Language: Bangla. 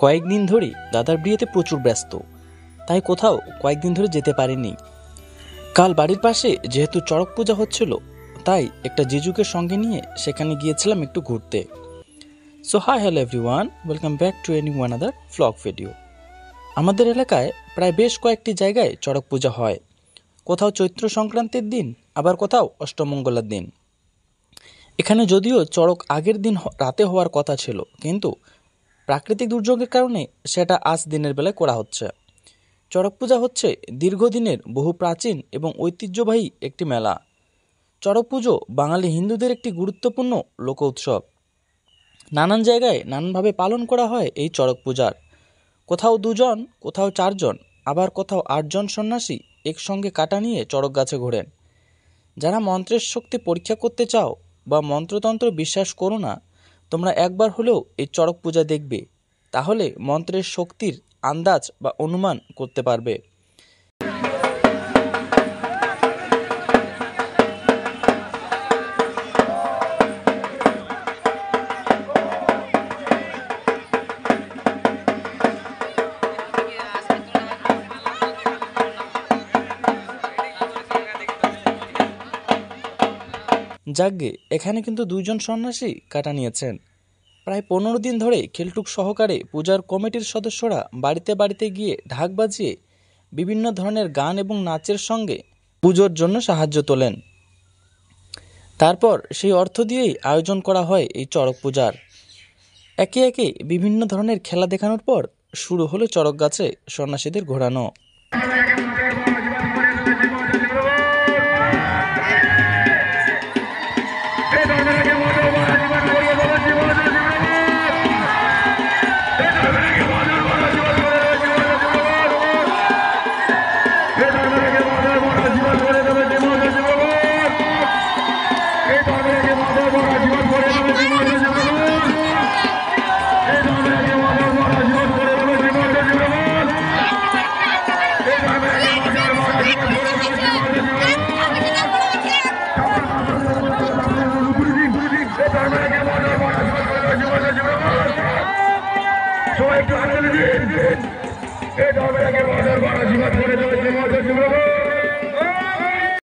কয়েকদিন ধরে দাদার বিয়েতে প্রচুর ব্যস্ত, তাই কোথাও কয়েকদিন ধরে যেতে পারিনি। কাল বাড়ির পাশে যেহেতু চড়ক পূজা হচ্ছিল, তাই একটা জিজুকে সঙ্গে নিয়ে সেখানে গিয়েছিলাম একটু ঘুরতে। So hi hello everyone, welcome back to any one other vlog video. আমাদের এলাকায় প্রায় বেশ কয়েকটি জায়গায় চড়ক পূজা হয়। কোথাও চৈত্র সংক্রান্তির দিন, আবার কোথাও অষ্টমঙ্গলার দিন। এখানে যদিও চড়ক আগের দিন রাতে হওয়ার কথা ছিল, কিন্তু প্রাকৃতিক দুর্যোগের কারণে সেটা আজ দিনের বেলায় করা হচ্ছে। চড়ক পূজা হচ্ছে দীর্ঘদিনের বহু প্রাচীন এবং ঐতিহ্যবাহী একটি মেলা। চড়ক পুজো বাঙালি হিন্দুদের একটি গুরুত্বপূর্ণ লোক উৎসব। নানান জায়গায় নানানভাবে পালন করা হয় এই চড়ক পূজার। কোথাও 2 জন, কোথাও 4 জন, আবার কোথাও 8 জন সন্ন্যাসী একসঙ্গে কাটা নিয়ে চড়ক গাছে ঘোরেন। যারা মন্ত্রের শক্তি পরীক্ষা করতে চাও বা মন্ত্রতন্ত্র বিশ্বাস করো না, তোমরা একবার হলেও এই চড়ক পূজা দেখবে, তাহলে মন্ত্রের শক্তির আন্দাজ বা অনুমান করতে পারবে। যাগ্গে, এখানে কিন্তু 2 জন সন্ন্যাসী কাটা নিয়েছেন। প্রায় 15 দিন ধরে খেলটুক সহকারে পূজার কমিটির সদস্যরা বাড়িতে বাড়িতে গিয়ে ঢাক বাজিয়ে বিভিন্ন ধরনের গান এবং নাচের সঙ্গে পুজোর জন্য সাহায্য তোলেন। তারপর সেই অর্থ দিয়েই আয়োজন করা হয় এই চড়ক পূজার। একে একে বিভিন্ন ধরনের খেলা দেখানোর পর শুরু হলো চড়ক গাছে সন্ন্যাসীদের ঘোরানো। সবাই একটু হাতে দিন। এই ধর্মের আগে মজার বড় জীবন করে দেবে।